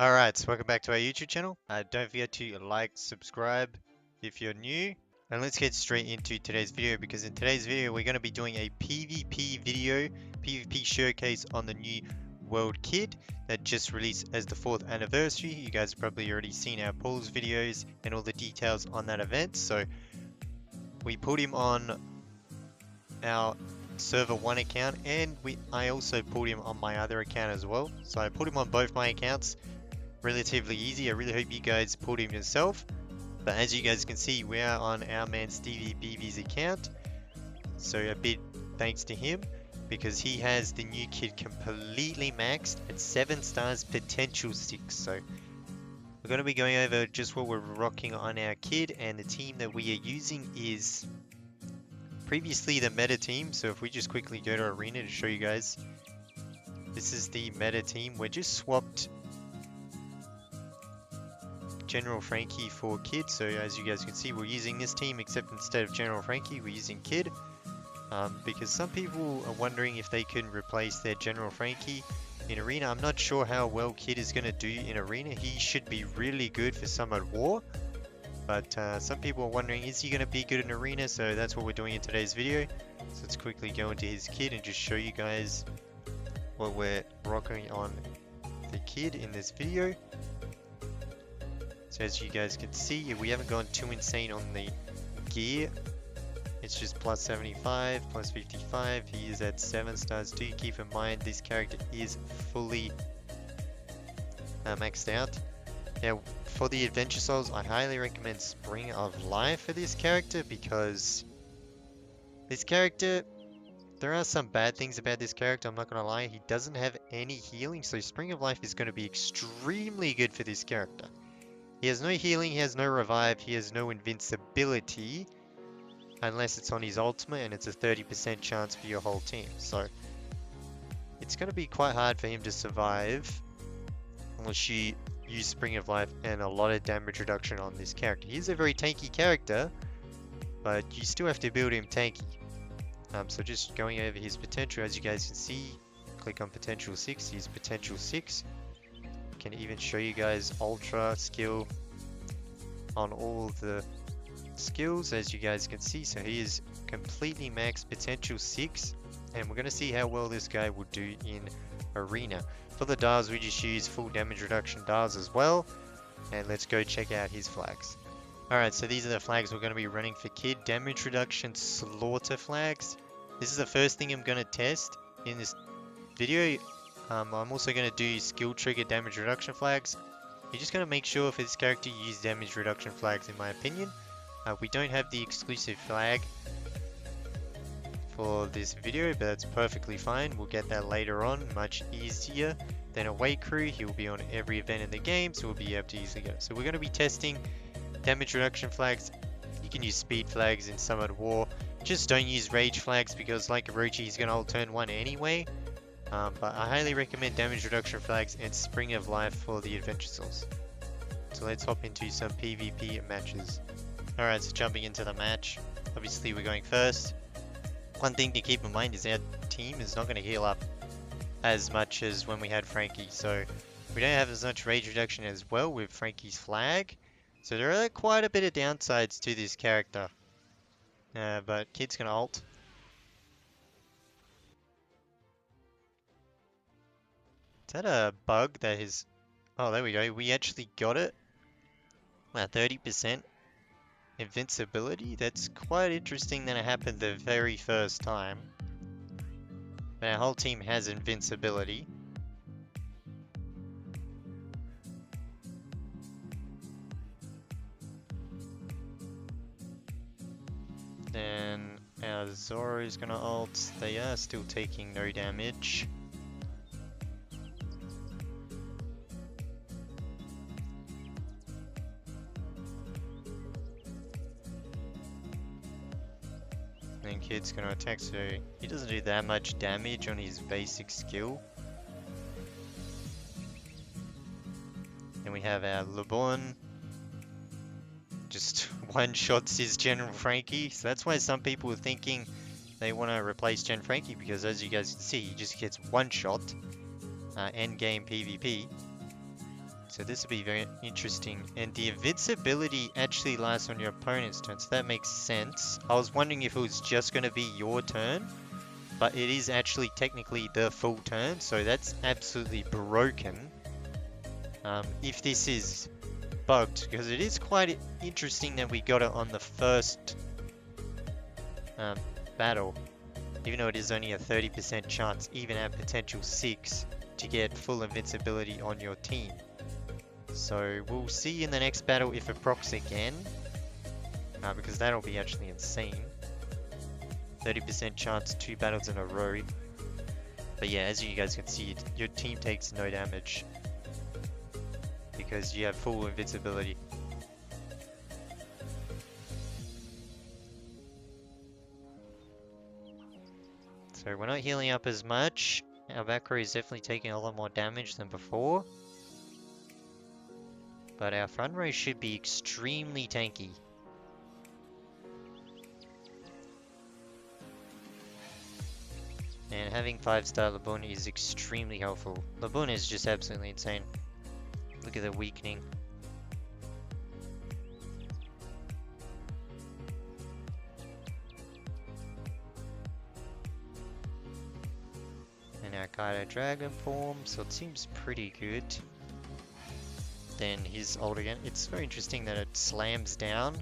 Alright, so welcome back to our YouTube channel. Don't forget to like, subscribe if you're new. And let's get straight into today's video, because in today's video we're going to be doing a PvP video, PvP showcase on the new World Kid that just released as the 4th anniversary. You guys have probably already seen our polls videos and all the details on that event. So we put him on our server 1 account, and I also put him on my other account as well. So I put him on both my accounts. Relatively easy. I really hope you guys pulled him yourself. But as you guys can see, we are on our man Stevie BV's account. So a big thanks to him, because he has the new kid completely maxed at 7 stars, potential 6. So we're going to be going over just what we're rocking on our kid, and the team that we are using is previously the meta team. So if we just quickly go to arena to show you guys, this is the meta team. We're just swapped General Frankie for Kid. So as you guys can see, we're using this team, except instead of General Frankie, we're using Kid. Because some people are wondering if they can replace their General Frankie in Arena. I'm not sure how well Kid is going to do in Arena. He should be really good for Summit War. But some people are wondering, is he going to be good in Arena? So that's what we're doing in today's video. So let's quickly go into his Kid and just show you guys what we're rocking on the Kid in this video. So as you guys can see, we haven't gone too insane on the gear. It's just plus 75, plus 55. He is at 7 stars. Do keep in mind this character is fully maxed out. Now for the Adventure Souls, I highly recommend Spring of Life for this character, because this character, there are some bad things about this character, I'm not going to lie. He doesn't have any healing, so Spring of Life is going to be extremely good for this character. He has no healing, he has no revive, he has no invincibility, unless it's on his ultimate, and it's a 30% chance for your whole team. So it's going to be quite hard for him to survive unless you use Spring of Life and a lot of damage reduction on this character. He's a very tanky character, but you still have to build him tanky. So just going over his potential, as you guys can see, click on potential 6, he's potential 6. Can even show you guys ultra skill on all the skills, as you guys can see. So he is completely max potential 6, and we're going to see how well this guy will do in Arena. For the DARs, we just use full damage reduction DARs as well, and let's go check out his flags. Alright, so these are the flags we're going to be running for Kid. Damage reduction slaughter flags. This is the first thing I'm going to test in this video. I'm also going to do skill trigger damage reduction flags. You're just going to make sure for this character you use damage reduction flags, in my opinion. We don't have the exclusive flag for this video, but that's perfectly fine. We'll get that later on, much easier than a Away Crew. He will be on every event in the game, so we'll be able to easily get it. So we're going to be testing damage reduction flags. You can use speed flags in Summit War. Just don't use rage flags, because like Orochi, he's going to ult turn 1 anyway. But I highly recommend damage reduction flags and Spring of Life for the Adventure Souls. So let's hop into some PvP matches. Alright, so jumping into the match. Obviously we're going first. One thing to keep in mind is our team is not going to heal up as much as when we had Frankie. So we don't have as much rage reduction as well with Frankie's flag. So there are quite a bit of downsides to this character. But Kid's going to ult. Is that a bug that is... Oh, there we go. We actually got it. Wow, 30% invincibility. That's quite interesting that it happened the very first time. But our whole team has invincibility. Then our Zoro is gonna ult. They are still taking no damage. And Kid's gonna attack, so he doesn't do that much damage on his basic skill. And we have our Killerbone. Just one-shots his General Frankie. So that's why some people are thinking they want to replace Gen Frankie, because as you guys can see, he just gets one shot. End game PvP. So this will be very interesting. And the invincibility actually lasts on your opponent's turn, so that makes sense. I was wondering if it was just going to be your turn, but it is actually technically the full turn, so that's absolutely broken. If this is bugged, because it is quite interesting that we got it on the first battle, even though it is only a 30% chance, even at potential 6, to get full invincibility on your team. So we'll see in the next battle if it procs again, because that'll be actually insane. 30% chance 2 battles in a row. But yeah, as you guys can see, your team takes no damage because you have full invincibility. So we're not healing up as much. Our back row is definitely taking a lot more damage than before. But our front row should be extremely tanky. And having 5-star Killerbone is extremely helpful. Killerbone is just absolutely insane. Look at the weakening. And our Kaido Dragon form, so it seems pretty good. Then his ult again. It's very interesting that it slams down.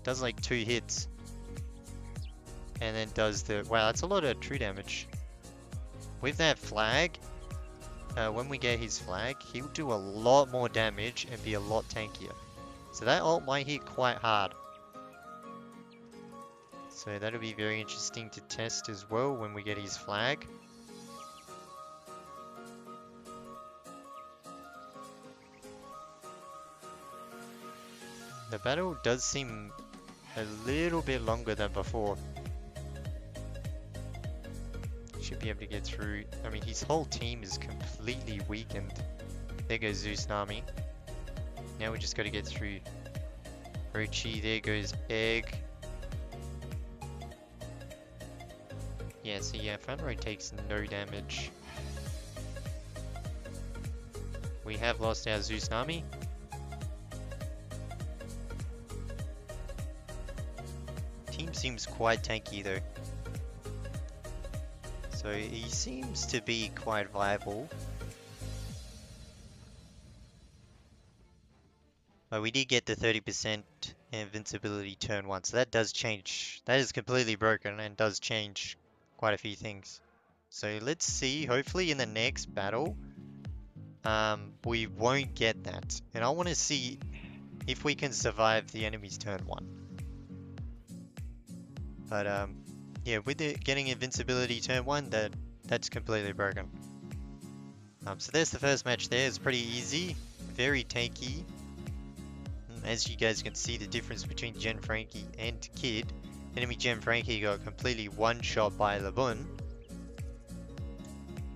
Does like 2 hits. And then does the... Wow, that's a lot of true damage. With that flag, when we get his flag, he'll do a lot more damage and be a lot tankier. So that ult might hit quite hard. So that'll be very interesting to test as well when we get his flag. The battle does seem a little bit longer than before. Should be able to get through. I mean, his whole team is completely weakened. There goes Zeus Nami. Now we just got to get through Rochi. There goes Egg. Yeah, so yeah, front row takes no damage. We have lost our Zeus Nami. Team seems quite tanky though. So he seems to be quite viable. But we did get the 30% invincibility turn 1, so that does change. That is completely broken and does change quite a few things. So let's see, hopefully in the next battle, we won't get that. And I want to see if we can survive the enemy's turn 1. But yeah, with it getting invincibility turn 1, that's completely broken. So there's the first match there. It's pretty easy, very tanky. As you guys can see, the difference between Gen Frankie and Kid. Enemy Gen Frankie got completely one-shot by Killerbone.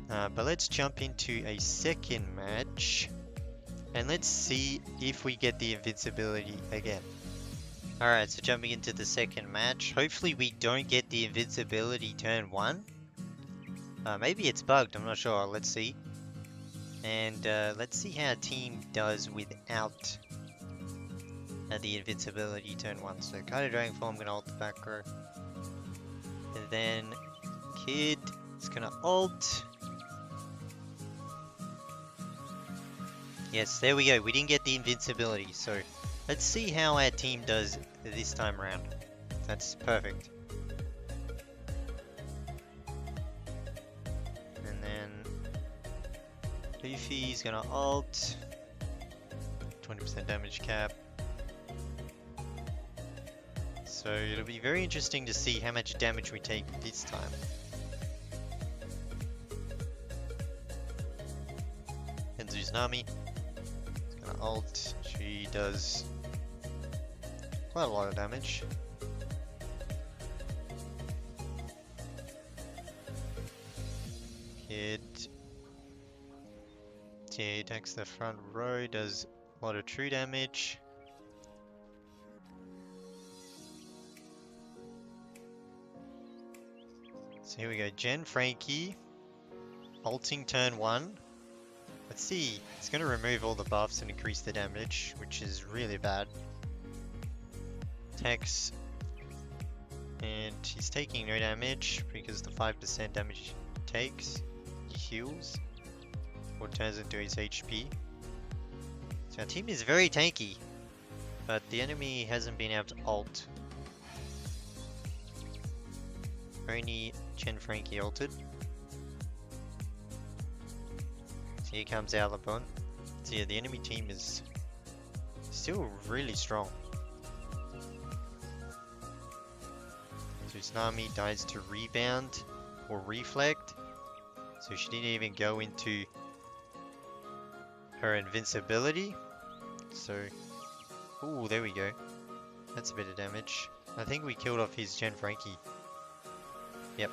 But let's jump into a second match. And let's see if we get the invincibility again. Alright, so jumping into the second match. Hopefully we don't get the invincibility turn 1. Maybe it's bugged, I'm not sure. Let's see. And let's see how our team does without the invincibility turn 1. So Kaido Dragon form, I'm gonna ult the back row. And then Kid is gonna ult. Yes, there we go. We didn't get the invincibility, so let's see how our team does this time around. That's perfect. And then Luffy's gonna ult. 20% damage cap. So it'll be very interesting to see how much damage we take this time. And Zeus Nami is gonna ult. She does quite a lot of damage. Kid. Yeah, he attacks the front row, does a lot of true damage. So here we go, Gen Frankie, ulting turn 1. Let's see. It's going to remove all the buffs and increase the damage, which is really bad. Attacks. And he's taking no damage because the 5% damage he takes, he heals, or turns into his HP. So our team is very tanky, but the enemy hasn't been able to ult. Only Chen Frankie ulted. So here comes our Killerbone. So yeah, the enemy team is still really strong. So Tsunami dies to rebound or reflect. So she didn't even go into her invincibility. So, ooh, there we go. That's a bit of damage. I think we killed off his Chen Frankie. Yep.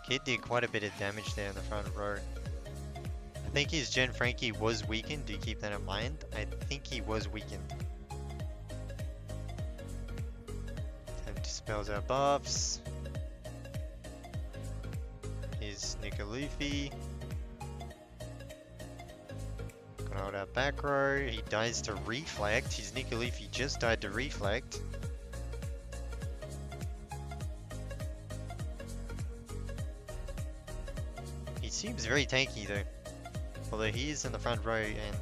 Kid did quite a bit of damage there in the front row. I think his Chen Frankie was weakened. Do keep that in mind. I think he was weakened. And dispels our buffs. Here's Nicolufy. Gonna hold our back row. He dies to reflect. His Nicolufy just died to reflect. He seems very tanky though. Although he is in the front row and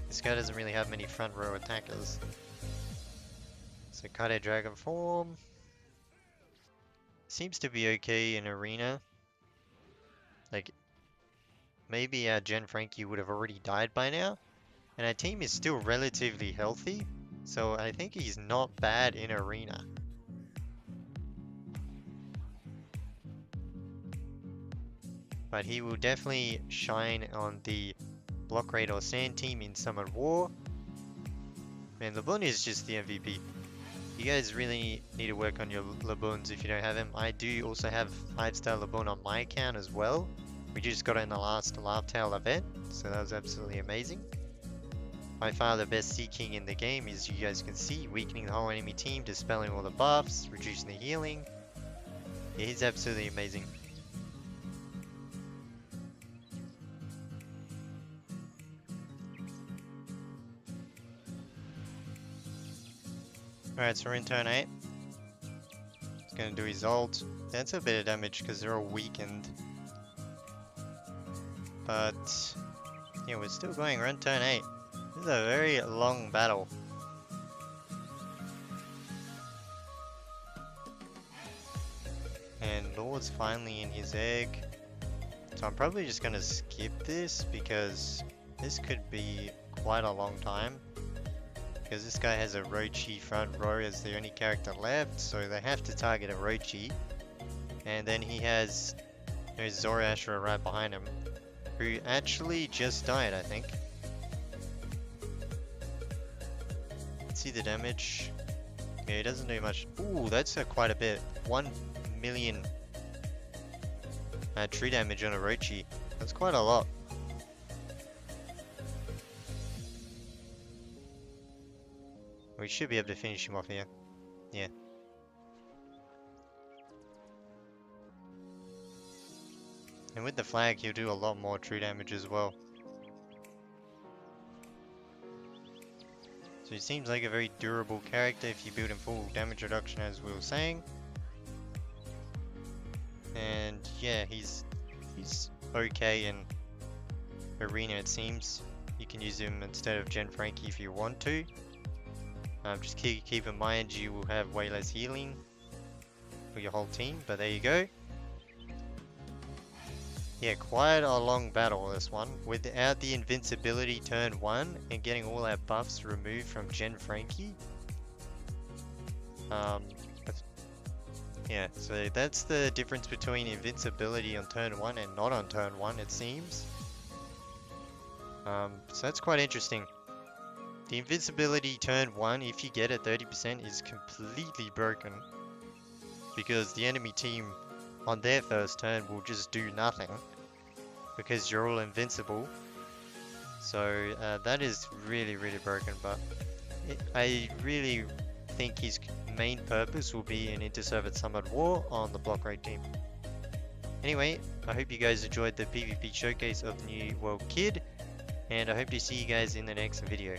this guy doesn't really have many front row attackers. So Kade Dragon form. Seems to be okay in arena. Like, maybe our Chen Frankie would have already died by now. And our team is still relatively healthy. So I think he's not bad in arena. But he will definitely shine on the block raid or sand team in Summon War. Man, Killerbone is just the MVP. You guys really need to work on your Killerbons if you don't have him. I do also have 5-star Killerbone on my account as well. We just got it in the last Laugh Tale event, so that was absolutely amazing. By far the best Sea King in the game, as you guys can see, weakening the whole enemy team, dispelling all the buffs, reducing the healing. Yeah, he's absolutely amazing. Alright, so we're in turn 8. He's gonna do his ult. That's a bit of damage because they're all weakened. But yeah, we're still going. We're in turn 8. This is a very long battle. And Lord's finally in his egg. So I'm probably just gonna skip this because this could be quite a long time. Because this guy has a Rochi front row as the only character left, so they have to target a Rochi. And then he has Zoroaster right behind him, who actually just died, I think. Let's see the damage. Yeah, he doesn't do much. Ooh, that's quite a bit. 1 million tree damage on a Rochi. That's quite a lot. We should be able to finish him off here. Yeah. And with the flag, he'll do a lot more true damage as well. So he seems like a very durable character if you build him full damage reduction, as we were saying. And yeah, he's okay in arena, it seems. You can use him instead of Chen Frankie if you want to. Just keep in mind you will have way less healing for your whole team, but there you go. Yeah, quite a long battle this one. Without the invincibility turn 1 and getting all our buffs removed from Chen Frankie. Yeah, so that's the difference between invincibility on turn 1 and not on turn 1, it seems. So that's quite interesting. The invincibility turn 1, if you get it 30%, is completely broken. Because the enemy team on their first turn will just do nothing. Because you're all invincible. So that is really, really broken. But I really think his main purpose will be an inter-server Summon War on the block raid team. Anyway, I hope you guys enjoyed the PvP showcase of New World Kid, and I hope to see you guys in the next video.